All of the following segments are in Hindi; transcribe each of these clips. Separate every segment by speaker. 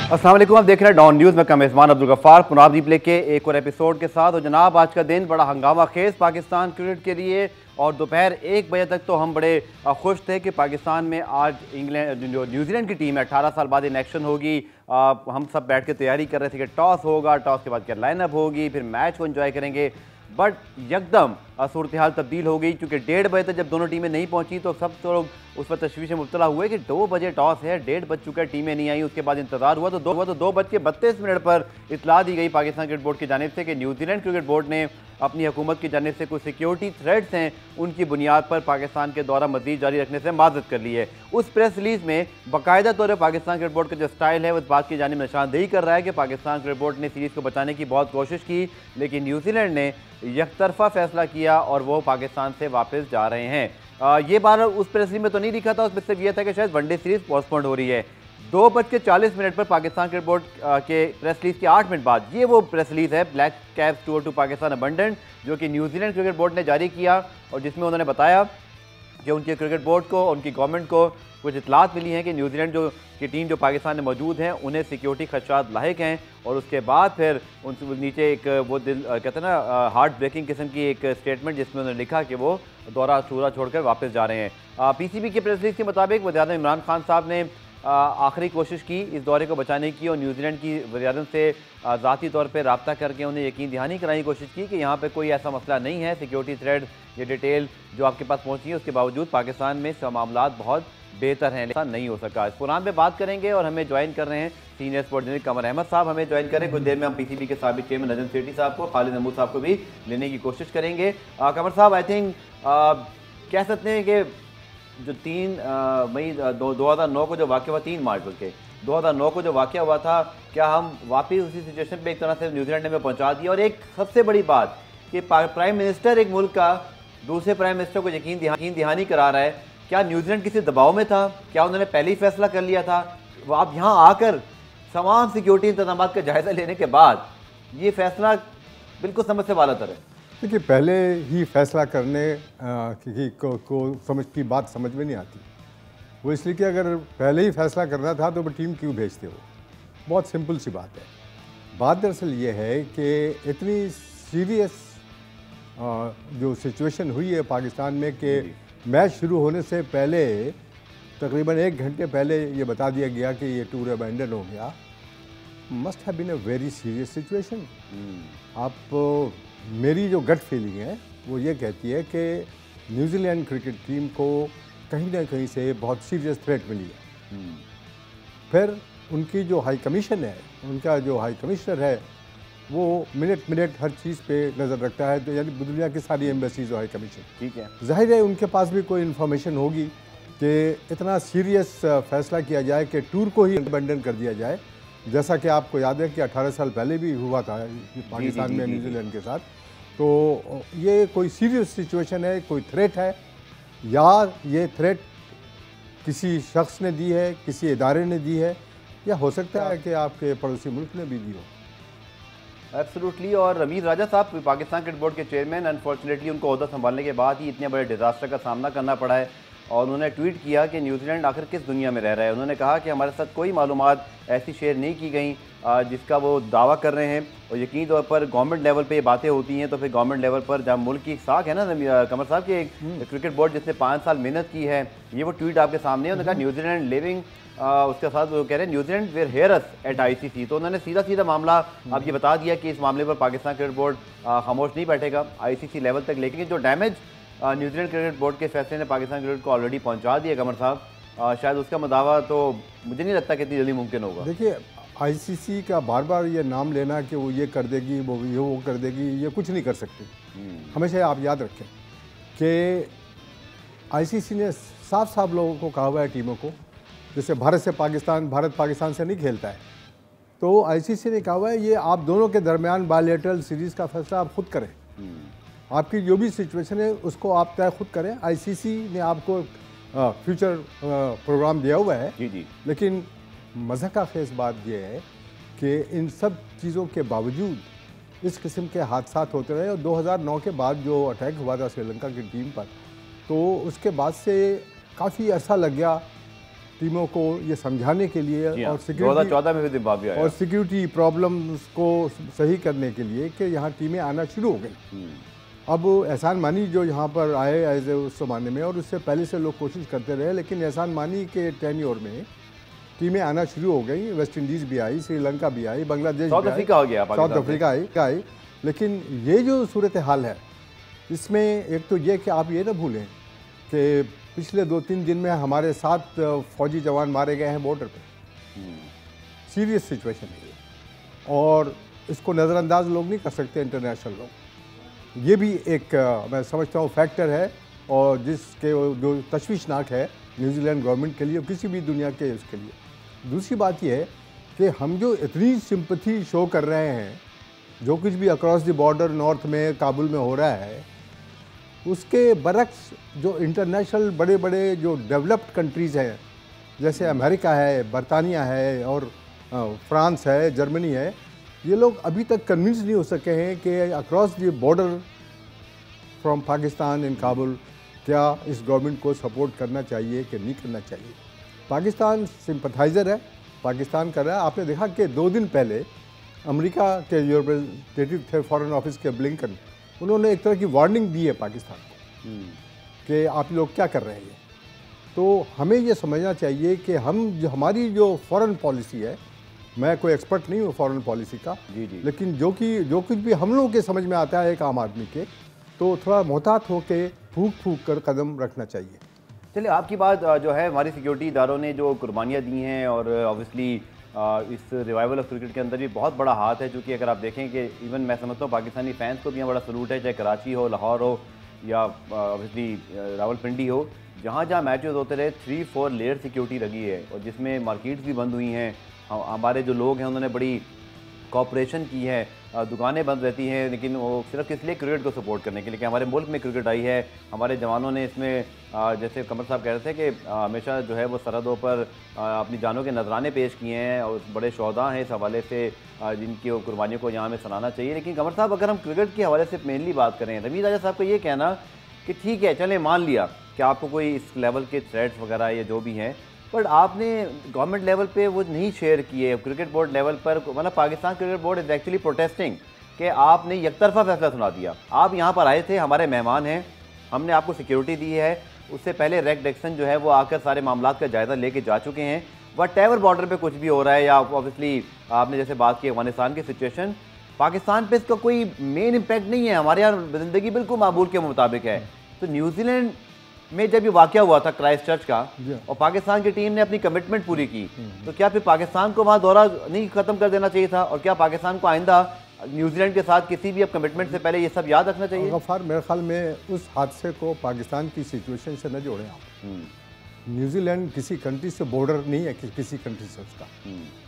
Speaker 1: अस्सलाम वालेकुम, आप देख रहे हैं डॉन न्यूज़ में मेज़बान अब्दुल गफ्फार पुनाब रिप्ले के एक और एपिसोड के साथ। और जनाब, आज का दिन बड़ा हंगामा खेज पाकिस्तान क्रिकेट के लिए। और दोपहर 1 बजे तक तो हम बड़े खुश थे कि पाकिस्तान में आज इंग्लैंड जो न्यूजीलैंड की टीम है 18 साल बाद इन एक्शन होगी। हम सब बैठ के तैयारी कर रहे थे कि टॉस होगा, टॉस के बाद क्या लाइनअप होगी, फिर मैच को एंजॉय करेंगे। बट यकदम सूरत हाल तब्दील हो गई, क्योंकि 1:30 बजे तक जब दोनों टीमें नहीं पहुंची तो सब तो लोग उस पर तशवीश में मुब्तला हुए कि 2 बजे टॉस है, 1:30 बज चुका है, टीमें नहीं आई। उसके बाद इंतजार हुआ तो 2:32 पर इतला दी गई पाकिस्तान क्रिकेट बोर्ड की जानिब से कि न्यूजीलैंड क्रिकेट बोर्ड ने अपनी हुकूमत की जानिब से कुछ सिक्योरिटी थ्रेट्स हैं, उनकी बुनियाद पर पाकिस्तान के दौरा मज़ीद जारी रखने से माजरत कर ली है। उस प्रेस रिलीज़ में बाकायदा तौर पर पाकिस्तान क्रिकेट बोर्ड का जो स्टाइल है उस बात की जानिब निशानदेही कर रहा है कि पाकिस्तान क्रिकेट बोर्ड ने सीरीज़ को बचाने की बहुत कोशिश की, लेकिन न्यूजीलैंड ने यकतरफा फैसला किया और वो पाकिस्तान से वापस जा रहे हैं। ये बार उस प्रेस रिलीज में तो नहीं लिखा था, उसमें सिर्फ यह था कि शायद वनडे सीरीज पोस्टपोन्ड हो रही है। 2:40 पर पाकिस्तान क्रिकेट बोर्ड के प्रेस रिलीज के 8 मिनट बाद ये वो प्रेस रिलीज है, black caps tour to Pakistan abandoned, जो कि न्यूजीलैंड क्रिकेट बोर्ड ने जारी किया और जिसमें उन्होंने बताया कि उनके क्रिकेट बोर्ड को, उनकी गवर्नमेंट को कुछ इतलात मिली हैं कि न्यूजीलैंड की टीम जो पाकिस्तान में मौजूद हैं उन्हें सिक्योरिटी खदशात लाहिक हैं। और उसके बाद फिर उन नीचे एक वो दिल कहते हैं ना हार्ट ब्रेकिंग किस्म की एक स्टेटमेंट जिसमें उन्होंने लिखा कि वो दौरा चूरा छोड़कर वापस जा रहे हैं। पीसीबी के प्रेस रिलीज के मुताबिक वज़ीर-ए-आज़म इमरान खान साहब ने आखिरी कोशिश की इस दौरे को बचाने की और न्यूजीलैंड की वज़ीर-ए-आज़म से ज़ाती तौर पर रब्ता करके उन्हें यकीन दहानी कराने की कोशिश की कि यहाँ पर कोई ऐसा मसला नहीं है। सिक्योरिटी थ्रेड ये डिटेल जो आपके पास पहुँची है उसके बावजूद पाकिस्तान में मामला बहुत बेहतर हैं, ऐसा नहीं हो सका। इस प्रोग्राम पे बात करेंगे और हमें ज्वाइन कर रहे हैं सीनियर स्पोर्ट्स जर्नलिस्ट कमर अहमद साहब, हमें ज्वाइन करें। कुछ देर में हम पीसीबी के साबिक चेयरमैन नजम सेठी साहब को, खालिद महमूद साहब को भी लेने की कोशिश करेंगे। कमर साहब, आई थिंक कह सकते हैं कि जो 3 मई 2009 को जो वाक़या हुआ, 3 मार्च बल्कि 2009 को जो वाक़या हुआ था, क्या हम वापस उसी सिचुएशन पर एक तरह से न्यूजीलैंड ने पहुँचा दिया? और एक सबसे बड़ी बात कि प्राइम मिनिस्टर एक मुल्क का दूसरे प्राइम मिनिस्टर को यकीन दहानी करा रहा है, क्या न्यूजीलैंड किसी दबाव में था? क्या उन्होंने पहले ही फैसला कर लिया था? वो आप यहाँ आकर तमाम सिक्योरिटी इंतजाम का जायज़ा लेने के बाद ये फैसला बिल्कुल समझ से वाला तर है।
Speaker 2: देखिए, पहले ही फैसला करने को समझ की बात समझ में नहीं आती। वो इसलिए कि अगर पहले ही फैसला करना था तो वो टीम क्यों भेजते हो? बहुत सिंपल सी बात है। बात दरअसल ये है कि इतनी सीरियस जो सिचुएशन हुई है पाकिस्तान में कि मैच शुरू होने से पहले तकरीबन 1 घंटे पहले ये बता दिया गया कि ये टूर अबैंडन हो गया। Must have been a very serious situation. आप मेरी जो गट फीलिंग है वो ये कहती है कि न्यूजीलैंड क्रिकेट टीम को कहीं ना कहीं से बहुत सीरियस थ्रेट मिली है। फिर उनकी जो हाई कमीशन है, उनका जो हाई कमिश्नर है, वो मिनट हर चीज़ पे नज़र रखता है, तो यानी दुनिया की सारी एम्बेसीज और हाई कमीशन, ठीक है, जाहिर है उनके पास भी कोई इन्फॉर्मेशन होगी कि इतना सीरियस फैसला किया जाए कि टूर को ही अबंडन कर दिया जाए। जैसा कि आपको याद है कि 18 साल पहले भी हुआ था पाकिस्तान में न्यूजीलैंड के साथ। तो ये कोई सीरियस सिचुएशन है, कोई थ्रेट है, या ये थ्रेट किसी शख्स ने दी है, किसी इदारे ने दी है, या हो सकता है कि आपके पड़ोसी मुल्क ने भी दी हो।
Speaker 1: एब्सोल्युटली। और रमीज़ राजा साहब पाकिस्तान क्रिकेट बोर्ड के चेयरमैन, अनफॉर्चुनेटली उनको ओहदा संभालने के बाद ही इतने बड़े डिज़ास्टर का सामना करना पड़ा है। और उन्होंने ट्वीट किया कि न्यूजीलैंड आखिर किस दुनिया में रह रहा है। उन्होंने कहा कि हमारे साथ कोई मालूमात ऐसी शेयर नहीं की गई जिसका वो दावा कर रहे हैं। और यकीनी तौर पर गवर्नमेंट लेवल पे ये बातें होती हैं तो फिर गवर्नमेंट लेवल पर जब मुल्क की साख है ना कमर साहब के क्रिकेट बोर्ड जिसने 5 साल मेहनत की है, ये वो ट्वीट आपके सामने है। उन्होंने कहा न्यूजीलैंड लिविंग, उसके साथ वो कह रहे हैं New Zealand where hear us at ICC. तो उन्होंने सीधा मामला अब ये बता दिया कि इस मामले पर पाकिस्तान क्रिकेट बोर्ड खामोश नहीं बैठेगा, आईसीसी लेवल तक लेकिन जो डैमेज न्यूजीलैंड क्रिकेट बोर्ड के फैसले ने पाकिस्तान क्रिकेट को ऑलरेडी पहुंचा दिया कमर साहब, शायद उसका मदावा तो मुझे नहीं लगता कि इतनी जल्दी मुमकिन होगा।
Speaker 2: देखिए, आईसीसी का बार बार ये नाम लेना कि वो ये कर देगी, वो कर देगी, ये कुछ नहीं कर सकती। हमेशा आप याद रखें कि आईसीसी ने साफ साफ लोगों को कहा हुआ है, टीमों को, जैसे भारत पाकिस्तान से नहीं खेलता है, तो आईसीसी ने कहा हुआ है ये आप दोनों के दरमियान बायलैटरल सीरीज़ का फैसला आप खुद करें। आपकी जो भी सिचुएशन है उसको आप तय खुद करें। आईसीसी ने आपको फ्यूचर प्रोग्राम दिया हुआ है, जी। लेकिन मज़ा का खेस बात यह है कि इन सब चीज़ों के बावजूद इस किस्म के हादसात होते रहे। और 2009 के बाद जो अटैक हुआ था श्रीलंका की टीम पर, तो उसके बाद से काफ़ी अर्सा लग गया टीमों को ये समझाने के लिए
Speaker 1: जी हाँ,
Speaker 2: और सिक्योरिटी
Speaker 1: 2014 में भी जिम्बाब्वे आया
Speaker 2: और सिक्योरिटी प्रॉब्लम्स को सही करने के लिए कि यहाँ टीमें आना शुरू हो गई। अब एहसान मानी जो यहाँ पर आए एज उस ज़माने में, और उससे पहले से लोग कोशिश करते रहे, लेकिन एहसान मानी के टेन्योर में टीमें आना शुरू हो गई। वेस्ट इंडीज़ भी आई, श्रीलंका भी आई, बांग्लादेश,
Speaker 1: साउथ अफ्रीका हो गया,
Speaker 2: साउथ अफ्रीका आई। लेकिन ये जो सूरत हाल है, इसमें एक तो ये कि आप ये ना भूलें कि पिछले 2-3 दिन में हमारे 7 फौजी जवान मारे गए हैं बॉर्डर पे। सीरियस सिचुएशन है ये, और इसको नज़रअंदाज लोग नहीं कर सकते, इंटरनेशनल लोग। ये भी एक मैं समझता हूँ फैक्टर है, और जिसके जो तशवीशनाक है न्यूजीलैंड गवर्नमेंट के लिए और किसी भी दुनिया के उसके लिए। दूसरी बात यह है कि हम जो इतनी सिंपथी शो कर रहे हैं, जो कुछ भी अक्रॉस द बॉर्डर नॉर्थ में काबुल में हो रहा है, उसके बरक्स जो इंटरनेशनल बड़े बड़े जो डेवलप्ड कंट्रीज़ हैं, जैसे अमेरिका है, बरतानिया है, और फ्रांस है, जर्मनी है, ये लोग अभी तक कन्विंस नहीं हो सके हैं कि across the border from Pakistan in Kabul क्या इस गवर्नमेंट को सपोर्ट करना चाहिए कि नहीं करना चाहिए। पाकिस्तान सिंपथाइज़र है, पाकिस्तान कर रहा है। आपने देखा कि 2 दिन पहले अमेरिका के जो रिप्रेजेंटेटिव थे फॉरेन ऑफिस के ब्लिंकन, उन्होंने एक तरह की वार्निंग दी है पाकिस्तान को कि आप लोग क्या कर रहे हैं। तो हमें ये समझना चाहिए कि हमारी जो फॉरेन पॉलिसी है, मैं कोई एक्सपर्ट नहीं हूँ फॉरेन पॉलिसी का,
Speaker 1: जी।
Speaker 2: लेकिन जो कुछ भी हम लोगों के समझ में आता है एक आम आदमी के, तो थोड़ा मोहतात होकर फूक कर कदम रखना चाहिए।
Speaker 1: चलिए, आपकी बात जो है, हमारी सिक्योरिटी इदारों ने जो कुर्बानियाँ दी हैं, और ऑब्वियसली इस रिवाइवल ऑफ क्रिकेट के अंदर भी बहुत बड़ा हाथ है, क्योंकि अगर आप देखें कि इवन मैं समझता हूँ पाकिस्तानी फैंस को भी यहाँ बड़ा सलूट है, चाहे कराची हो, लाहौर हो, या ऑब्वियसली रावलपिंडी हो, जहाँ जहाँ मैचेस होते रहे 3-4 लेयर सिक्योरिटी लगी है, और जिसमें मार्केट्स भी बंद हुई हैं। हमारे जो लोग हैं उन्होंने बड़ी कॉपरेशन की है, दुकानें बंद रहती हैं, लेकिन वो सिर्फ किस लिए, क्रिकेट को सपोर्ट करने के लिए कि हमारे मुल्क में क्रिकेट आई है। हमारे जवानों ने इसमें जैसे कमर साहब कह रहे थे कि हमेशा जो है वो सरहदों पर अपनी जानों के नजराने पेश किए हैं, और बड़े शोहदा हैं इस हवाले से, जिनकी कुर्बानियों को यहाँ में सराहना चाहिए। लेकिन कमर साहब, अगर हम क्रिकेट के हवाले से मेनली बात करें, रमीज़ राजा साहब का ये कहना कि ठीक है, चलें मान लिया कि आपको कोई इस लेवल के थ्रेट्स वगैरह या जो भी हैं, बट आपने गवर्नमेंट लेवल पे वो नहीं शेयर किए, क्रिकेट बोर्ड लेवल पर, मतलब Pakistan cricket board is actually protesting कि आपने एकतरफा फैसला सुना दिया। आप यहाँ पर आए थे, हमारे मेहमान हैं, हमने आपको सिक्योरिटी दी है। उससे पहले रेक डेक्सन जो है वो आकर सारे मामला का जायज़ा लेके जा चुके हैं। वटेवर बॉर्डर पे कुछ भी हो रहा है, या ऑब्वियसली आपने जैसे बात की अफगानिस्तान की सिचुएशन, पाकिस्तान पे इसका कोई मेन इम्पैक्ट नहीं है। हमारे यहाँ ज़िंदगी बिल्कुल मामूल के मुताबिक है। तो न्यूजीलैंड में जब ये वाक़या हुआ था क्राइस्ट चर्च का, और पाकिस्तान की टीम ने अपनी कमिटमेंट पूरी की, तो क्या फिर पाकिस्तान को वहाँ दौरा नहीं ख़त्म कर देना चाहिए था? और क्या पाकिस्तान को आइंदा न्यूजीलैंड के साथ किसी भी अब कमिटमेंट से पहले ये सब याद रखना चाहिए?
Speaker 2: गफ्फार, मेरे ख्याल में उस हादसे को पाकिस्तान की सिचुएशन से न जोड़ें आप। न्यूजीलैंड किसी कंट्री से बॉर्डर नहीं है, किसी कंट्री से उसका,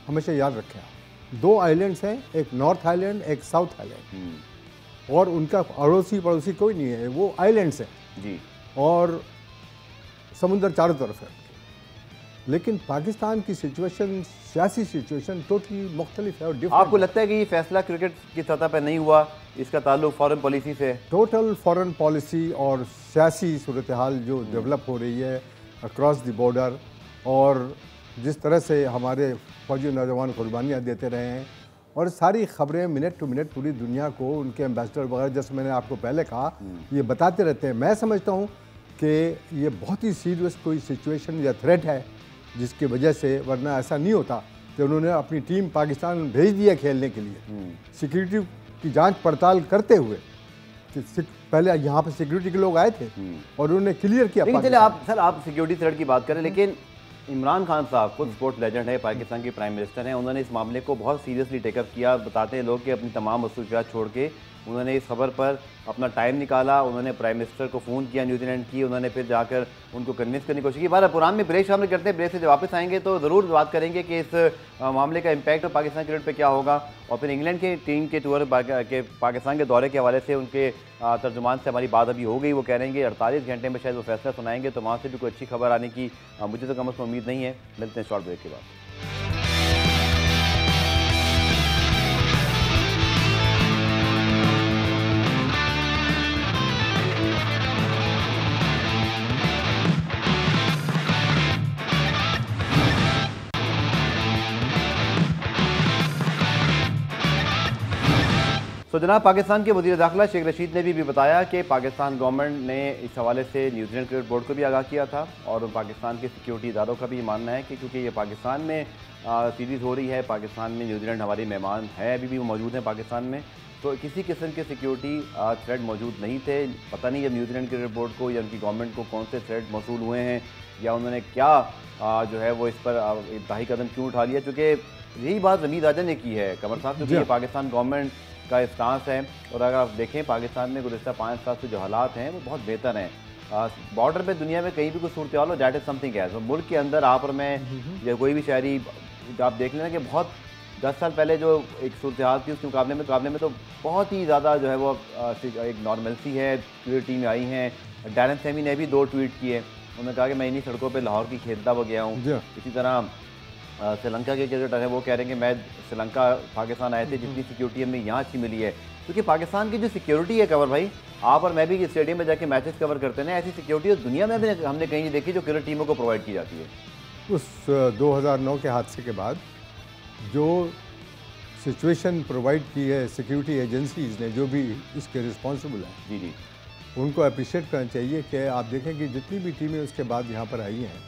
Speaker 2: हमेशा याद रखें आप। 2 आइलैंड्स हैं, एक नॉर्थ आइलैंड, एक साउथ आइलैंड, और उनका अड़ोसी पड़ोसी कोई नहीं है, वो आइलैंड्स हैं
Speaker 1: जी, और
Speaker 2: समुद्र चारों तरफ है। लेकिन पाकिस्तान की सिचुएशन, सियासी सिचुएशन टोटली मुख्तलिफ है और डिफरेंट।
Speaker 1: आपको लगता है कि ये फैसला क्रिकेट की सतह पर नहीं हुआ, इसका ताल्लुक फॉरेन पॉलिसी से?
Speaker 2: टोटल फॉरेन पॉलिसी और सियासी सूरत हाल जो डेवलप हो रही है अक्रॉस द बॉर्डर, और जिस तरह से हमारे फौजी नौजवान कुर्बानियाँ देते रहे हैं, और सारी खबरें मिनट टू मिनट पूरी दुनिया को उनके एम्बेसडर वगैरह, जैसे मैंने आपको पहले कहा, ये बताते रहते हैं। मैं समझता हूँ कि ये बहुत ही सीरियस कोई सिचुएशन या थ्रेट है, जिसकी वजह से, वरना ऐसा नहीं होता कि उन्होंने अपनी टीम पाकिस्तान भेज दिया खेलने के लिए, सिक्योरिटी की जांच पड़ताल करते हुए कि पहले यहाँ पर सिक्योरिटी के लोग आए थे और उन्होंने क्लियर किया।
Speaker 1: लेकिन चले आप सिक्योरिटी थ्रेट की बात करें, लेकिन इमरान खान साहब खुद स्पोर्ट्स लेजेंड है, पाकिस्तान के प्राइम मिनिस्टर हैं, उन्होंने इस मामले को बहुत सीरियसली टेकअप किया। बताते हैं लोग कि अपनी तमाम मसरूफियात छोड़ के उन्होंने इस खबर पर अपना टाइम निकाला, उन्होंने प्राइम मिनिस्टर को फ़ोन किया न्यूजीलैंड की, उन्होंने फिर जाकर उनको कन्विंस करने की कोशिश की। बार पुरान में ब्रेक शामिल करते हैं, ब्रेक से जब वापस आएंगे तो ज़रूर बात करेंगे कि इस मामले का इम्पैक्ट पाकिस्तान क्रिकेट पे क्या होगा। और फिर इंग्लैंड की टीम के टूर के पाकिस्तान के दौरे के हवाले से उनके तर्जुमान से हमारी बात अभी हो गई, वो कह रहे हैं कि 48 घंटे में शायद वो फैसला सुनाएंगे, तो वहाँ से भी कोई अच्छी खबर आने की मुझे तो कम अज़ कम उम्मीद नहीं है। मिलते हैं शॉर्ट ब्रेक के बाद। जनाब पाकिस्तान के वज़ीर दाखिला शेख रशीद ने भी बताया कि पाकिस्तान गवर्नमेंट ने इस हवाले से न्यूजीलैंड क्रिकेट बोर्ड को भी आगाह किया था और पाकिस्तान के सिक्योरिटी इदारों का भी ये मानना है कि क्योंकि ये पाकिस्तान में सीरीज़ हो रही है, पाकिस्तान में न्यूजीलैंड हमारे मेहमान हैं, अभी भी वो मौजूद हैं पाकिस्तान में, तो किसी किस्म के सिक्योरिटी थ्रेट मौजूद नहीं थे। पता नहीं अब न्यूजीलैंड क्रिकेट बोर्ड को या उनकी गवर्नमेंट को कौन से थ्रेट मौसूल हुए हैं या उन्होंने क्या जो है वो इस पर इंतहाई कदम क्यों उठा लिया, चूँकि यही बात रमीद आजम ने की है कमर साहब, क्योंकि ये पाकिस्तान गवर्नमेंट का स्टांस है। और अगर आप देखें पाकिस्तान में गुज़श्ता 5 साल से जो हालात हैं वो बहुत बेहतर हैं। बॉर्डर पे दुनिया में कहीं भी कोई सूरत हाल हो, दैट इज़ समथिंग एल्स। मुल्क के अंदर आप और मैं या कोई भी शहरी आप देख लेना कि बहुत 10 साल पहले जो एक सूरत हाल थी उसके मुकाबले में तो बहुत ही ज़्यादा जो है वो एक नॉर्मलसी है। टीम आई हैं, डैरन सेमी ने भी 2 ट्वीट किए, उन्होंने कहा कि मैं इन्हीं सड़कों पे लाहौर की खेलता हुआ गया हूँ। इसी तरह श्रीलंका के क्रिकेटर हैं, वो कह रहे हैं कि मैं श्रीलंका पाकिस्तान आए थे, जितनी सिक्योरिटी हमें यहाँ अच्छी मिली है, क्योंकि पाकिस्तान की जो सिक्योरिटी है कवर भाई, आप और मैं भी स्टेडियम में जाके मैचेस कवर करते हैं, ऐसी सिक्योरिटी दुनिया में भी हमने कहीं नहीं देखी जो क्रिकेट टीमों को प्रोवाइड की जाती है।
Speaker 2: उस 2009 के हादसे के बाद जो सिचुएशन प्रोवाइड की है सिक्योरिटी एजेंसीज ने, जो भी इसके रिस्पॉन्सिबल हैं,
Speaker 1: जी जी,
Speaker 2: उनको अप्रिशिएट करना चाहिए कि आप देखें कि जितनी भी टीमें उसके बाद यहाँ पर आई हैं,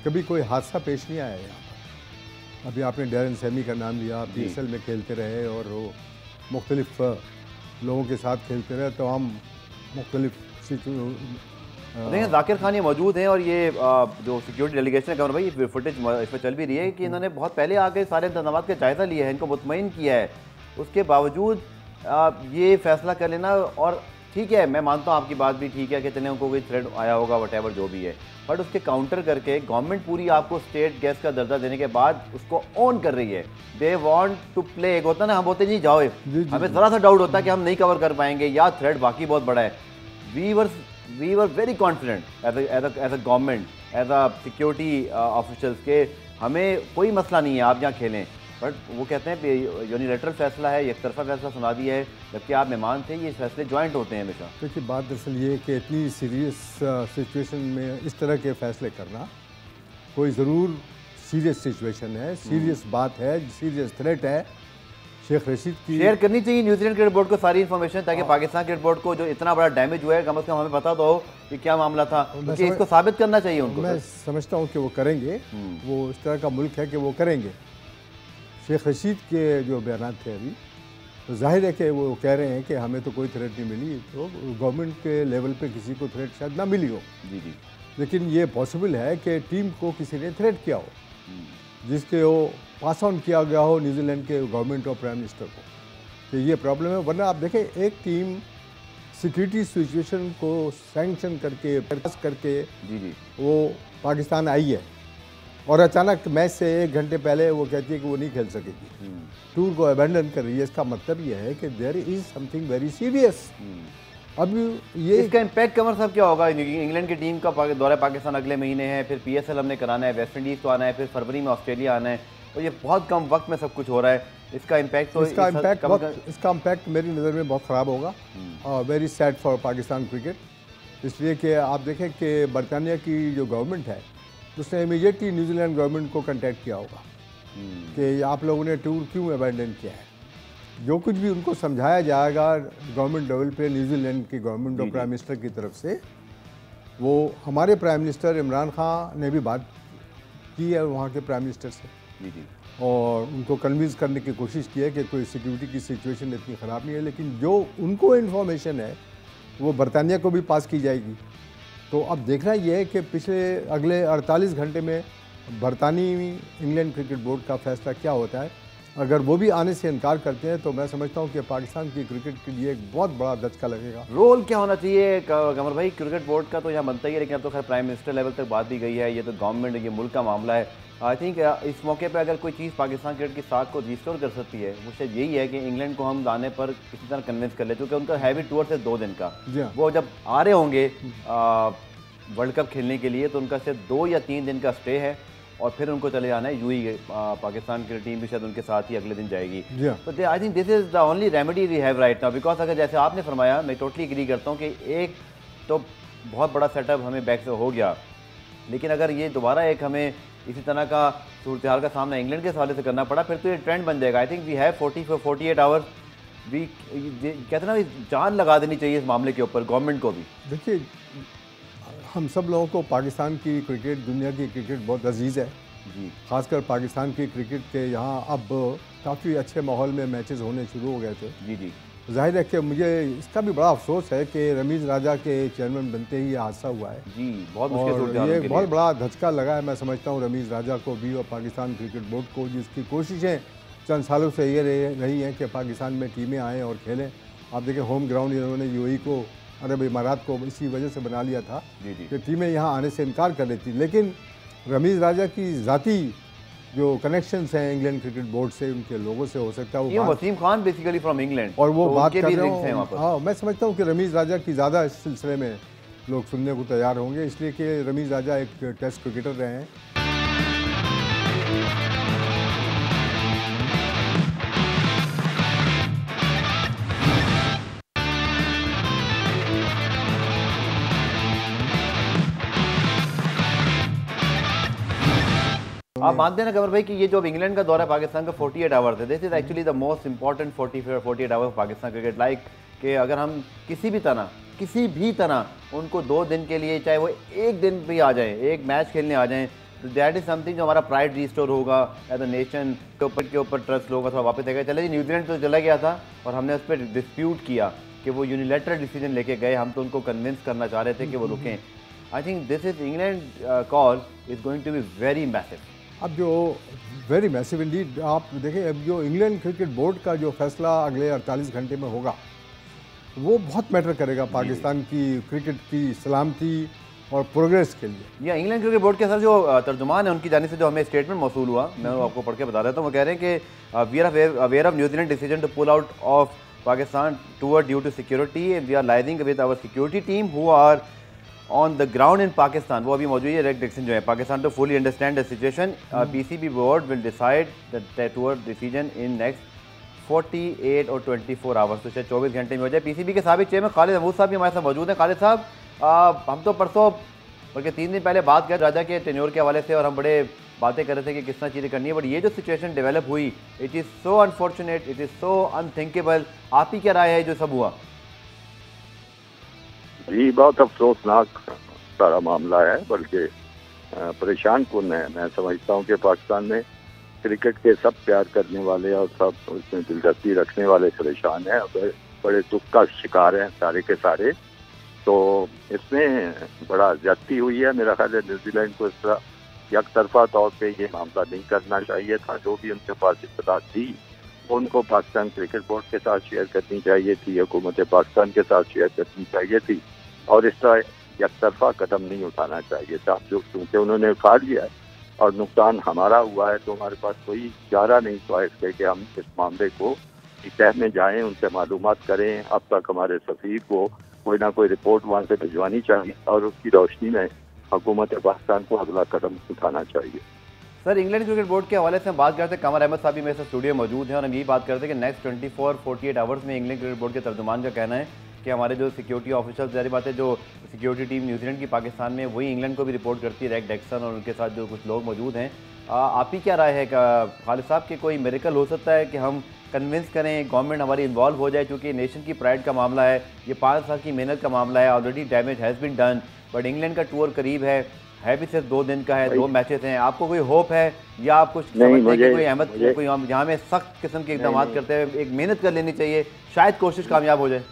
Speaker 2: कभी कोई हादसा पेश नहीं आया यहाँ पर। अभी आपने डैरन सेमी का नाम लिया, PSL में खेलते रहे और वो मुख्तलिफ लोगों के साथ खेलते रहे, तमाम मुख्तलिफ
Speaker 1: देखिए जाकिर खान ये मौजूद हैं और ये जो सिक्योरिटी डेलीगेशन है कमर भाई, फुटेज इस पर चल भी रही है कि इन्होंने बहुत पहले आके सारे इंतजाम का जायज़ा लिया है, इनको मुतमईन किया है, उसके बावजूद ये फैसला कर लेना। और ठीक है, मैं मानता हूँ आपकी बात भी ठीक है कि चले उनको कोई थ्रेड आया होगा वटेवर जो भी है, बट उसके काउंटर करके गवर्नमेंट पूरी आपको स्टेट गैस का दर्जा देने के बाद उसको ऑन कर रही है। दे वांट टू प्ले, एक होता है ना, हम बोलते नहीं जाओ, हमें ज़रा सा डाउट होता है कि हम नहीं कवर कर पाएंगे या थ्रेड बाकी बहुत बड़ा है। We were very confident as a government, as a security officials के हमें कोई मसला नहीं है आप यहाँ खेलें, बट वो कहते हैं यूनिलैटरल फैसला है, एक तरफा फैसला सुना दिया है, जबकि आप मेहमान थे, ये फैसले जॉइंट होते हैं हमेशा।
Speaker 2: देखिए बात दरअसल ये कि इतनी सीरियस सिचुएशन में इस तरह के फैसले करना कोई ज़रूर सीरियस सिचुएशन है, सीरियस बात है, सीरियस थ्रेट है। शेख रशीद की
Speaker 1: शेयर करनी चाहिए न्यूजीलैंड क्रिकेट बोर्ड को सारी इन्फॉर्मेशन, ताकि पाकिस्तान क्रिकेट बोर्ड को जो इतना बड़ा डैमेज हुआ है कम से कम हमें पता तो हो कि क्या मामला था, क्योंकि इसको साबित करना चाहिए उनको।
Speaker 2: मैं समझता हूँ कि वो करेंगे, वो इस तरह का मुल्क है कि वो करेंगे। शेख रशीद के जो बयान थे अभी, तो जाहिर है कि वो कह रहे हैं कि हमें तो कोई थ्रेट नहीं मिली, तो गवर्नमेंट के लेवल पे किसी को थ्रेट शायद ना मिली हो,
Speaker 1: जी जी,
Speaker 2: लेकिन ये पॉसिबल है कि टीम को किसी ने थ्रेट किया हो, जिसके वो पास ऑन किया गया हो न्यूजीलैंड के गवर्नमेंट और प्राइम मिनिस्टर को कि ये प्रॉब्लम है। वरना आप देखें, एक टीम सिक्योरिटी सिचुएशन को सैंक्शन करके
Speaker 1: जी जी,
Speaker 2: वो पाकिस्तान आई है और अचानक मैच से 1 घंटे पहले वो कहती है कि वो नहीं खेल सकेगी, टूर को अबैंडन कर रही है। इसका मतलब ये है कि there is something very serious. अब ये
Speaker 1: इसका इम्पैक्ट कमर साहब क्या होगा? इंग्लैंड की टीम का दौरा पाकिस्तान अगले महीने है, फिर PSL हमने कराना है, वेस्ट इंडीज़ को आना है, फिर फरवरी में ऑस्ट्रेलिया आना है, तो ये बहुत कम वक्त में सब कुछ हो रहा है। इसका इम्पैक्ट तो
Speaker 2: इसका इम्पैक्ट मेरी नज़र में बहुत ख़राब होगा और very sad for Pakistan cricket, इसलिए कि आप देखें कि बरतानिया की जो गवर्नमेंट है उसने इमीडिएटली न्यूजीलैंड गवर्नमेंट को कांटेक्ट किया होगा कि आप लोगों ने टूर क्यों अबैंडन किया है। जो कुछ भी उनको समझाया जाएगा गवर्नमेंट लेवल पे, न्यूजीलैंड की गवर्नमेंट और प्राइम मिनिस्टर की तरफ से, वो हमारे प्राइम मिनिस्टर इमरान खान ने भी बात की है वहाँ के प्राइम मिनिस्टर से,
Speaker 1: जी,
Speaker 2: और उनको कन्विंस करने की कोशिश की है कि कोई सिक्योरिटी की सिचुएशन इतनी ख़राब नहीं है, लेकिन जो उनको इन्फॉर्मेशन है वो बरतानिया को भी पास की जाएगी। तो अब देखना ये है कि अगले 48 घंटे में बरतानी इंग्लैंड क्रिकेट बोर्ड का फैसला क्या होता है। अगर वो भी आने से इनकार करते हैं तो मैं समझता हूँ कि पाकिस्तान की क्रिकेट के लिए एक बहुत बड़ा धचका लगेगा।
Speaker 1: रोल क्या होना चाहिए कमर भाई? क्रिकेट बोर्ड का तो यहाँ बनता ही है, लेकिन अब तो खैर प्राइम मिनिस्टर लेवल तक बात भी गई है, ये तो गवर्नमेंट, ये मुल्क का मामला है। आई थिंक इस मौके पर अगर कोई चीज़ पाकिस्तान क्रिकेट की साख को रिस्टोर कर सकती है वो शायद यही है कि इंग्लैंड को हम लाने पर किसी तरह कन्विंस कर ले, क्योंकि उनका हैवी टूर से 2 दिन का, वो जब आ रहे होंगे वर्ल्ड कप खेलने के लिए तो उनका सिर्फ 2 या 3 दिन का स्टे है और फिर उनको चले जाना है UAE। पाकिस्तान की टीम भी शायद उनके साथ ही अगले दिन जाएगी। तो I think this is the only remedy we have right now, because अगर जैसे आपने फरमाया, मैं टोटली एग्री करता हूँ कि एक तो बहुत बड़ा सेटअप हमें बैक से हो गया, लेकिन अगर ये दोबारा एक हमें इसी तरह का सूरत हाल का सामना इंग्लैंड के हवाले से करना पड़ा, फिर तो ये ट्रेंड बन जाएगा। I think we have 48 hours वी कहते हैं ना, जान लगा देनी चाहिए इस मामले के ऊपर गवर्नमेंट को भी।
Speaker 2: देखिए, हम सब लोगों को पाकिस्तान की क्रिकेट, दुनिया की क्रिकेट बहुत अजीज़ है
Speaker 1: जी
Speaker 2: खासकर पाकिस्तान की क्रिकेट के यहाँ अब काफ़ी अच्छे माहौल में मैचेस होने शुरू हो गए थे।
Speaker 1: जी जी
Speaker 2: जाहिर है कि मुझे इसका भी बड़ा अफसोस है कि रमीज़ राजा के चेयरमैन बनते ही ये हादसा हुआ है
Speaker 1: जी, बहुत मुश्किल सूरत
Speaker 2: और
Speaker 1: हाल
Speaker 2: ये
Speaker 1: उनके
Speaker 2: बहुत
Speaker 1: लिए।
Speaker 2: बड़ा धचका लगा है। मैं समझता हूँ रमीज़ राजा को भी और पाकिस्तान क्रिकेट बोर्ड को, जिसकी कोशिशें चंद सालों से ये रही हैं कि पाकिस्तान में टीमें आएँ और खेलें। आप देखें, होम ग्राउंड इन्होंने यूएई को, अरब इमारात को इसी वजह से बना लिया था
Speaker 1: जी जी
Speaker 2: कि टीमें यहाँ आने से इनकार कर रही थी। लेकिन रमीज़ राजा की ज़ाती जो कनेक्शंस हैं इंग्लैंड क्रिकेट बोर्ड से, उनके लोगों से, हो सकता है
Speaker 1: ये
Speaker 2: वो बात,
Speaker 1: Wasim Khan basically from England,
Speaker 2: और वो
Speaker 1: तो
Speaker 2: बात
Speaker 1: उनके
Speaker 2: कर
Speaker 1: भी
Speaker 2: रहे
Speaker 1: लिंक्स हैं वहाँ
Speaker 2: हो।
Speaker 1: पर।
Speaker 2: हाँ, मैं समझता हूँ कि रमीज़ राजा की ज़्यादा इस सिलसिले में लोग सुनने को तैयार होंगे, इसलिए कि रमीज़ राजा एक टेस्ट क्रिकेटर रहे हैं।
Speaker 1: आप मानते हैं ना कमर भाई कि ये जो अब इंग्लैंड का दौरा है पाकिस्तान का 48 आवर्स है, this is actually the most important 48 hours Pakistan cricket, like कि अगर हम किसी भी तरह उनको 2 दिन के लिए, चाहे वो एक दिन भी आ जाएं, एक मैच खेलने आ जाएं, तो दैट इज समथिंग जो हमारा प्राइड रिस्टोर होगा एज अ नेशन, के ऊपर ट्रस्ट होगा, थोड़ा वापस आएगा। चले जी, न्यूजीलैंड तो चला गया था और हमने उस पर डिस्प्यूट किया कि वो यूनिलेटरल डिसीजन लेके गए, हम तो उनको कन्विंस करना चाह रहे थे कि वो रुकें। I think this is England call is going to be very massive.
Speaker 2: अब जो वेरी मैसिव इंडीड, आप देखें अब जो इंग्लैंड क्रिकेट बोर्ड का जो फैसला अगले 48 घंटे में होगा वो बहुत मैटर करेगा पाकिस्तान की क्रिकेट की सलामती और प्रोग्रेस के लिए।
Speaker 1: या इंग्लैंड क्रिकेट बोर्ड के सर जो तर्जुमान है, उनकी जाने से जो हमें स्टेटमेंट मौसूल हुआ, मैं वो आपको पढ़ के बता देता हूँ। वो कह रहे हैं कि we are aware of New Zealand decision to pull out of Pakistan tour due to security, we are liaising with our security team who are on the ground in Pakistan. वो अभी मौजूद है, रेक डिक्सन जो है पाकिस्तान, तो fully understand the situation, PCB board will decide the tour decision in next 48 और 24 आवर्स, तो शायद 24 घंटे में हो जाए। पीसीबी के साबिक चेयरमैन खालिद महमूद साहब भी हमारे साथ मौजूद हैं। खालिद साहब, हम तो परसों बल्कि 3 दिन पहले बात कर राजा के टेन्योर के हवाले से और हम बड़े बातें कर रहे थे कि किस तरह चीज़ें करनी है, बट ये जो सिचुएशन डेवलप हुई, it is so unfortunate, it is so unthinkable. आप ही क्या राय है जो सब हुआ?
Speaker 3: जी, बहुत अफसोसनाक सारा मामला है, बल्कि परेशान कौन है। मैं समझता हूँ कि पाकिस्तान में क्रिकेट के सब प्यार करने वाले और सब उसमें दिलचस्पी रखने वाले परेशान हैं, बड़े दुख का शिकार हैं सारे के सारे। तो इसमें बड़ा ज्यादती हुई है। मेरा ख्याल है न्यूजीलैंड को इस तरह एक तरफा तौर पे ये मामला नहीं करना चाहिए था। जो भी उनके पास इत्तला थी उनको पाकिस्तान क्रिकेट बोर्ड के साथ शेयर करनी चाहिए थी, हुकूमत पाकिस्तान के साथ शेयर करनी चाहिए थी, और इस तरह एक तरफा कदम नहीं उठाना चाहिए था। जो क्योंकि उन्होंने उठा लिया है और नुकसान हमारा हुआ है, तो हमारे पास कोई चारा नहीं था इसके कि हम इस मामले को तह में जाएं, उनसे मालूमात करें। अब तक हमारे सफीर को कोई ना कोई रिपोर्ट वहाँ से भिजवानी चाहिए और उसकी रोशनी में हुकूमत पाकिस्तान को अगला कदम उठाना चाहिए।
Speaker 1: सर, इंग्लैंड क्रिकेट बोर्ड के हवाले से हम बात करते हैं, कमर अहमद साहब भी मेरे साथ स्टूडियो मौजूद हैं और हम यही बात करते हैं कि नेक्स्ट 24-48 आवर्स में इंग्लैंड क्रिकेट बोर्ड के तर्जुमान का कहना है कि हमारे जो सिक्योरिटी ऑफिसर्स, जारी बात है, जो सिक्योरिटी टीम न्यूजीलैंड की पाकिस्तान में, वही इंग्लैंड को भी रिपोर्ट करती है, रेक डिक्सन और उनके साथ जो कुछ लोग मौजूद हैं। आप ही क्या राय है खालिद साहब कि कोई मेरेकल हो सकता है कि हम कन्विंस करें, गवर्नमेंट हमारी इन्वॉल्व हो जाए, क्योंकि नेशन की प्राइड का मामला है, ये 5 साल की मेहनत का मामला है, already damage has been done, but England का टूर करीब है भी सिर्फ 2 दिन का है, 2 मैचेस हैं। आपको कोई होप है या आप कुछ समझते हैं कि कोई अहमद कोई हम जहाँ में सख्त किस्म के इकदाम करते हैं, एक मेहनत कर लेनी चाहिए, शायद कोशिश कामयाब हो जाए?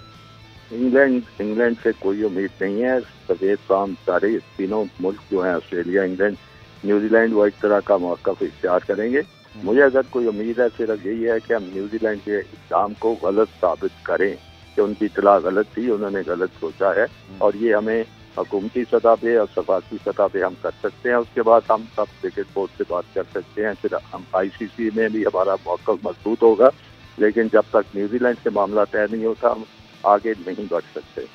Speaker 3: इंग्लैंड से कोई उम्मीद नहीं है। सफेद शाम सारे तीनों मुल्क जो हैं, ऑस्ट्रेलिया, इंग्लैंड, न्यूजीलैंड, वो एक तरह का मौक़िफ़ इख्तियार करेंगे। मुझे अगर कोई उम्मीद है सिर्फ यही है कि हम न्यूजीलैंड के इक़दाम को गलत साबित करें कि उनकी इतला गलत थी, उन्होंने गलत सोचा है, और ये हमें हुकूमती सतह पे और सफारती सतह पे हम कर सकते हैं। उसके बाद हम सब क्रिकेट बोर्ड से बात कर सकते हैं, फिर हम ICC में भी हमारा मौक़िफ़ मजबूत होगा। लेकिन जब तक न्यूजीलैंड से मामला तय नहीं होता, हम आगे नहीं बढ़ सकते।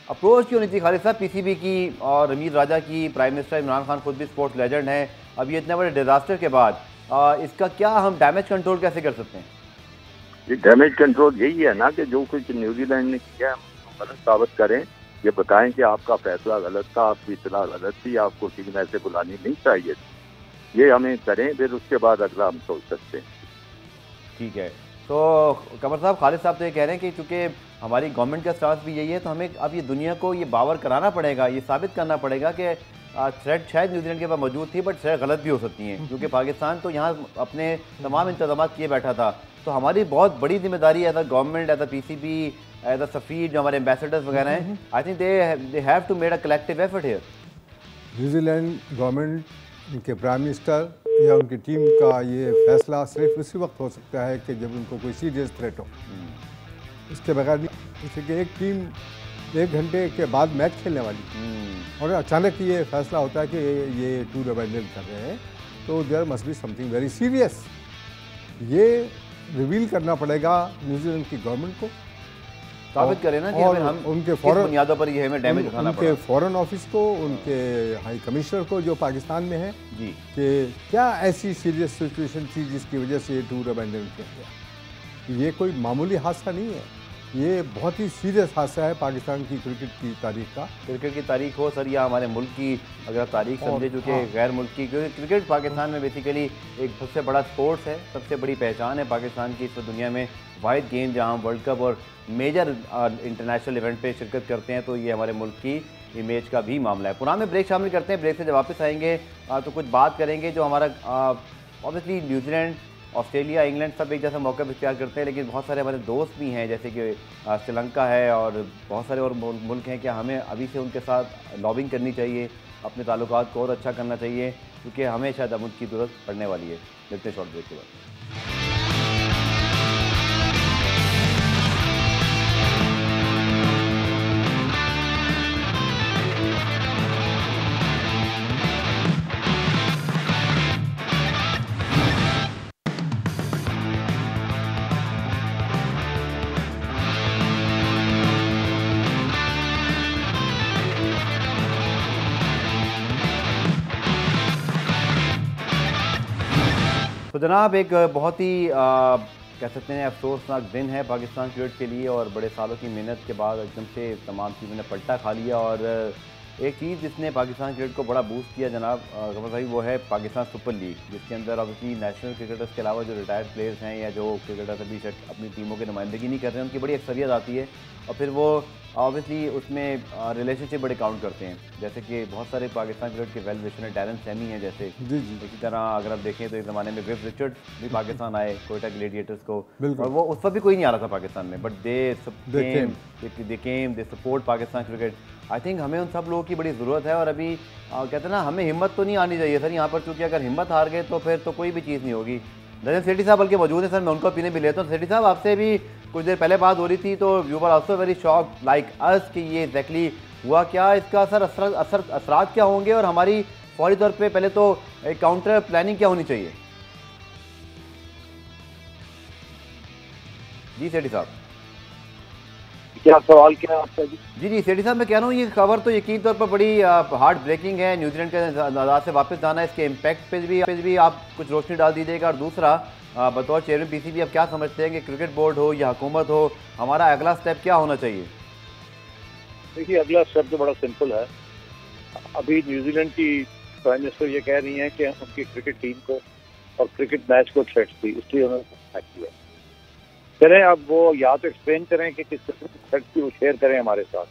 Speaker 1: अप्रोच क्यों नहीं थी खालिद साहब पीसीबी की और रमीज़ राजा की? प्राइम मिनिस्टर इमरान खान खुद भी स्पोर्ट्स लेजेंड हैं। अब ये इतने बड़े डिजास्टर के बाद इसका क्या हम डैमेज कंट्रोल कैसे कर सकते हैं?
Speaker 3: ये डैमेज कंट्रोल यही है ना कि जो कुछ न्यूजीलैंड ने किया है गलत साबित करें, ये बताएं कि आपका फैसला गलत था, आपकी इतला गलत थी, आपको टीम ऐसे बुलानी नहीं चाहिए। ये हमें करें, फिर उसके बाद अगला हम सोच सकते हैं।
Speaker 1: ठीक है, तो कमर साहब, खालिद साहब तो ये कह रहे हैं कि चूंकि हमारी गवर्नमेंट का स्टांस भी यही है, तो हमें अब ये दुनिया को ये बावर कराना पड़ेगा, ये साबित करना पड़ेगा कि थ्रेट शायद न्यूजीलैंड के पास मौजूद थी, बट थ्रेट गलत भी हो सकती हैं, क्योंकि पाकिस्तान तो यहाँ अपने तमाम इंतजाम किए बैठा था। तो हमारी बहुत बड़ी जिम्मेदारी as a government, as a PCB, as a सफ़ीर, जो हमारे एम्बेसडर्स वगैरह हैं, I think they have to made a collective effort here.
Speaker 2: New Zealand government, उनके प्राइम मिनिस्टर या उनकी टीम का ये फैसला सिर्फ उसी वक्त हो सकता है कि जब उनको कोई सीरियस थ्रेट हो, इसके बगैर नहीं। जैसे कि एक टीम 1 घंटे के बाद मैच खेलने वाली और अचानक ये फैसला होता है कि ये टूर अबैंडन कर रहे हैं, तो there must be something very serious. ये रिवील करना पड़ेगा न्यूजीलैंड की गवर्नमेंट को,
Speaker 1: साबित करें ना कि हम
Speaker 2: उनके
Speaker 1: किस बुनियादों पर ये हमें डैमेज उठाना पड़ा।
Speaker 2: उनके फॉरेन ऑफिस को, उनके हाई कमिश्नर को जो पाकिस्तान में है
Speaker 1: जी,
Speaker 2: कि क्या ऐसी सीरियस सिचुएशन थी जिसकी वजह से ये टूर अबैंडन किया गया। ये कोई मामूली हादसा नहीं है, ये बहुत ही सीरियस हादसा है पाकिस्तान की क्रिकेट की तारीख का।
Speaker 1: क्रिकेट की तारीख हो सर, या हमारे मुल्क की अगर आप तारीख समझे, जो कि गैर मुल्क की, क्योंकि क्रिकेट पाकिस्तान में बेसिकली एक सबसे बड़ा स्पोर्ट्स है, सबसे बड़ी पहचान है पाकिस्तान की इस दुनिया में। वाहिद गेम जहाँ वर्ल्ड कप और मेजर इंटरनेशनल इवेंट पे शिरकत करते हैं, तो ये हमारे मुल्क की इमेज का भी मामला है। पुराने में ब्रेक शामिल करते हैं, ब्रेक से जब वापस आएंगे तो कुछ बात करेंगे जो हमारा ऑब्वियसली न्यूजीलैंड, ऑस्ट्रेलिया, इंग्लैंड सब एक जैसा मौका इख्तियार करते हैं, लेकिन बहुत सारे हमारे दोस्त भी हैं, जैसे कि श्रीलंका है और बहुत सारे और मुल्क हैं। क्या हमें अभी से उनके साथ लॉबिंग करनी चाहिए, अपने ताल्लुकात को और अच्छा करना चाहिए, क्योंकि हमें शायद अब उनकी ज़रूरत पड़ने वाली है। मिलते हैं शॉर्ट ब्रेक के बाद। तो जनाब, एक बहुत ही कह सकते हैं अफसोसनाक दिन है पाकिस्तान क्रिकेट के लिए, और बड़े सालों की मेहनत के बाद एकदम से तमाम चीज़ों ने पलटा खा लिया। और एक चीज़ जिसने पाकिस्तान क्रिकेट को बड़ा बूस्ट किया जनाब कमर भाई, वो है पाकिस्तान सुपर लीग, जिसके अंदर ऑब्वियसली नेशनल क्रिकेटर्स के अलावा जो रिटायर्ड प्लेयर्स हैं या जो क्रिकेटर्स अभी अपनी टीमों की नुमाइंदगी नहीं कर रहे हैं, उनकी बड़ी अक्सरियत आती है, और फिर वो ऑब्वियसली उसमें रिलेशनशिप बड़े काउंट करते हैं। जैसे कि बहुत सारे पाकिस्तान क्रिकेट के वेल विशनर डैरन सैमी हैं जैसे, इसी तरह अगर आप देखें तो इस ज़माने में विव रिचर्ड्स भी पाकिस्तान आए कोयटा ग्लेडिएटर्स को, और वो उस वक्त भी कोई नहीं आ रहा था पाकिस्तान में, but they came they support Pakistan cricket. I think हमें उन सब लोगों की बड़ी ज़रूरत है। और अभी कहते हैं ना, हमें हिम्मत तो नहीं आनी चाहिए सर यहाँ पर, क्योंकि अगर हिम्मत हार गए तो फिर तो कोई भी चीज़ नहीं होगी। जैसे सेठी साहब बल्कि मौजूद है सर, मैं उनको पीने भी लेता हूँ। सेठी साहब, आपसे भी कुछ देर पहले बात हो रही थी, तो you were also very shock like us कि ये एग्जैक्टली हुआ क्या, इसका असरात क्या होंगे, और हमारी फौरी तौर पे पहले तो एक काउंटर प्लानिंग क्या होनी चाहिए। जी सेठी साहब,
Speaker 3: क्या सवाल क्या आपका?
Speaker 1: जी सेठी साहब, मैं कह रहा हूँ ये खबर तो यकीन तौर पर बड़ी हार्ट ब्रेकिंग है। न्यूजीलैंड के अंदाज से वापस जाना, इसके इम्पैक्ट पे भी आप कुछ रोशनी डाल दीजिएगा। और दूसरा, बतौर चेयरमैन PCB आप क्या समझते हैं कि क्रिकेट बोर्ड हो या हुकूमत हो, हमारा अगला स्टेप क्या होना चाहिए?
Speaker 3: देखिए, अगला स्टेप तो बड़ा सिंपल है। अभी न्यूजीलैंड की प्राइम मिनिस्टर ये कह रही हैं कि उनकी क्रिकेट टीम को और क्रिकेट मैच को थ्रेट थी, इसलिए उन्होंने अटैक किया। करें, अब वो या तो एक्सप्लेन करें कि किस किस्म की थ्रेट थी, वो शेयर करें हमारे साथ।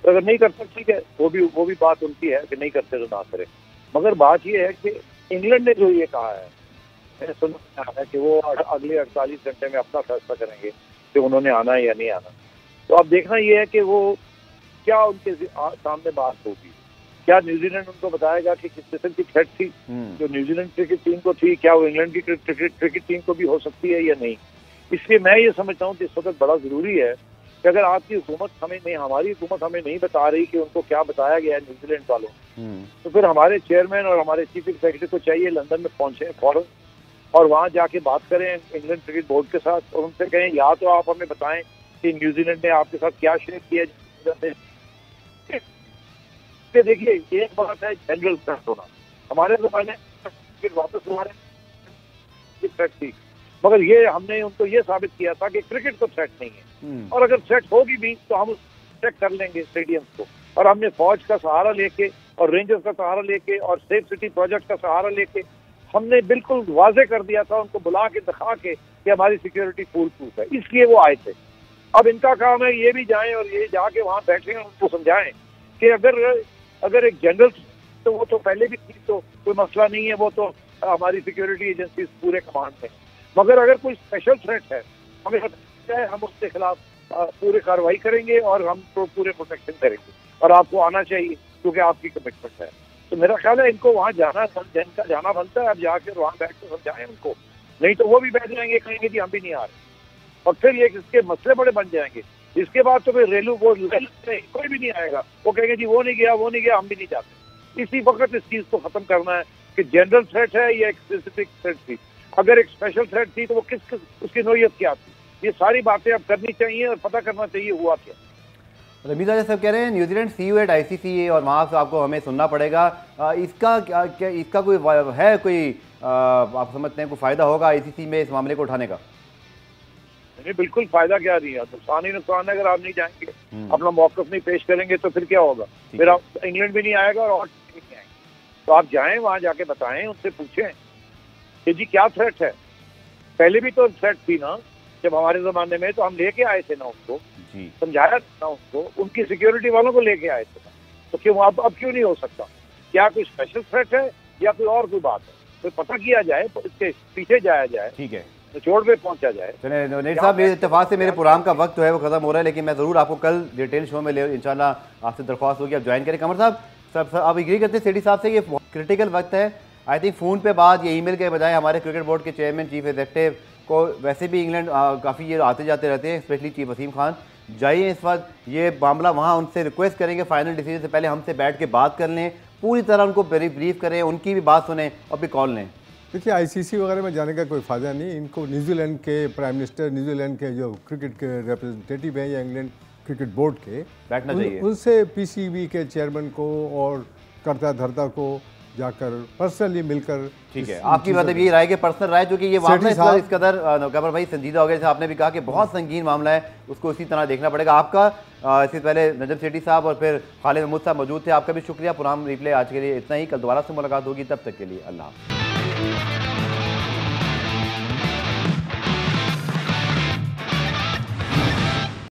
Speaker 3: तो अगर नहीं करते ठीक है, वो भी बात उनकी है कि नहीं करते तो ना करें। मगर बात ये है कि इंग्लैंड ने जो ये कहा है, मैंने सुना है कि वो अगले 48 घंटे में अपना फैसला करेंगे कि उन्होंने आना है या नहीं आना। तो अब देखना ये है कि वो क्या उनके सामने बात होगी। क्या न्यूजीलैंड उनको बताएगा कि किस किस्म की थ्रेट थी जो न्यूजीलैंड क्रिकेट टीम को थी, क्या वो इंग्लैंड की क्रिकेट टीम को भी हो सकती है या नहीं। इसलिए मैं ये समझता हूँ कि इस वक्त बड़ा जरूरी है कि अगर आपकी हुकूमत हमें नहीं, हमारी हुकूमत हमें नहीं बता रही कि उनको क्या बताया गया है न्यूजीलैंड वालों, तो फिर हमारे चेयरमैन और हमारे चीफ एग्जीक्यूटिव को चाहिए लंदन में पहुंचे फौरन, और वहां जाके बात करें इंग्लैंड क्रिकेट बोर्ड के साथ, और उनसे कहें या तो आप हमें बताएं कि न्यूजीलैंड ने आपके साथ क्या शेयर किया। देखिए, एक बात है जनरल थ्रेट होना, हमारे जमाने वापस हमारे थ्रेट थी, मगर ये हमने उनको ये साबित किया था कि क्रिकेट तो थ्रेट नहीं है, और अगर थ्रेट होगी भी तो हम चेक कर लेंगे स्टेडियम्स को। और हमने फौज का सहारा लेके और रेंजर्स का सहारा लेके और सेफ सिटी प्रोजेक्ट का सहारा लेके हमने बिल्कुल वाजे कर दिया था, उनको बुला के दिखा के
Speaker 4: कि हमारी सिक्योरिटी फुल प्रूफ है, इसलिए वो आए थे। अब इनका काम है ये भी जाएं और ये जाके वहाँ बैठे और उनको समझाएं कि अगर एक जनरल तो वो तो पहले भी थी, तो कोई मसला नहीं है, वो तो हमारी सिक्योरिटी एजेंसी पूरे कमांड में। मगर अगर कोई स्पेशल थ्रेट है, हमें पता है, हम उसके खिलाफ पूरी कार्रवाई करेंगे और हम तो पूरे प्रोटेक्शन करेंगे और आपको आना चाहिए क्योंकि आपकी कमिटमेंट है। तो मेरा ख्याल है इनको वहाँ जाना बनता है। अब जाकर वहाँ बैठ कर समझाएं उनको, नहीं तो वो भी बैठ जाएंगे, कहेंगे जी हम भी नहीं आ रहे, और फिर ये इसके मसले बड़े बन जाएंगे। इसके बाद तो फिर रेलू कोई भी नहीं आएगा, वो कहेंगे जी वो नहीं गया, हम भी नहीं जाते। इसी वक्त इस चीज को खत्म करना है कि जनरल थ्रेट है या एक स्पेसिफिक थ्रेट थी। अगर एक स्पेशल थ्रेट थी तो वो किस उसकी नोयत क्या थी, ये सारी बातें अब करनी चाहिए और पता करना चाहिए हुआ क्या।
Speaker 1: रमीज आजा साहब कह रहे हैं New Zealand see you at ICC और वहाँ से आपको हमें सुनना पड़ेगा। इसका क्या इसका कोई है कोई आप समझते हैं कोई फायदा होगा ICC में इस मामले को उठाने का?
Speaker 4: नहीं, बिल्कुल फायदा क्या नहीं है, नुकसान ही नुकसान है। अगर आप नहीं जाएंगे, अपना मौकफ नहीं पेश करेंगे तो फिर क्या होगा? फिर आप इंग्लैंड भी नहीं आएगा और नहीं आएंगे। तो आप जाएं, वहां जाके बताएं, उनसे पूछें कि जी क्या थ्रेट है। पहले भी तो थ्रेट थी ना, जब हमारे जमाने में, तो हम लेके आए थे ना उसको, समझाया था उसको, उनकी सिक्योरिटी वालों को लेके आए थे। तो क्यों अब क्यों नहीं हो सकता? क्या कोई स्पेशल थ्रेट है या कोई और कोई बात है? तो पता किया जाए, तो इसके पीछे जाया जाए,
Speaker 1: ठीक है,
Speaker 4: निचोड़ पे पहुंचा जाए।
Speaker 1: चलिए नईर साहब, मेरे इत्तेफाक से मेरे प्रोग्राम का वक्त है वो खत्म हो रहा है, लेकिन मैं जरूर आपको कल डिटेल शो में ले इंशाल्लाह आपसे दरख्वास्त होगी आप ज्वाइन करें। कमर साहब, सब आप एग्री करते हैं सेठी साहब से, ये क्रिटिकल वक्त है। आई थिंक फ़ोन पे बात या ईमेल के बजाय हमारे क्रिकेट बोर्ड के चेयरमैन चीफ एग्जीक्यूटिव को, वैसे भी इंग्लैंड काफ़ी ये आते जाते रहते हैं, स्पेशली चीफ वसीम खान, जाइए इस वक्त ये मामला वहाँ उनसे रिक्वेस्ट करेंगे फाइनल डिसीजन से पहले हमसे बैठ के बात कर लें, पूरी तरह उनको ब्रीफ करें, उनकी भी बात सुनें और भी कॉल लें।
Speaker 2: देखिए ICC वगैरह में जाने का कोई फ़ायदा नहीं। इनको न्यूजीलैंड के प्राइम मिनिस्टर, न्यूजीलैंड के जो क्रिकेट के रिप्रेजेंटेटिव हैं या इंग्लैंड क्रिकेट बोर्ड के,
Speaker 1: बैठना चाहिए,
Speaker 2: उनसे PCB के चेयरमैन को और कर्ता धर्ता को जाकर पर्सनली मिलकर। ठीक है,
Speaker 1: आपकी मतलब ये राय के पर्सनल राय, जो कि ये मामला इस कदर गबर भाई संजीदा हो गया, जैसे आपने भी कहा कि बहुत संगीन मामला है, उसको इसी तरह देखना पड़ेगा। आपका इससे पहले नजम सेठी साहब और फिर खालिद महमूद साहब मौजूद थे, आपका भी शुक्रिया। प्रोग्राम रिप्ले आज के लिए इतना ही, कल दोबारा से मुलाकात होगी, तब तक के लिए अल्लाह।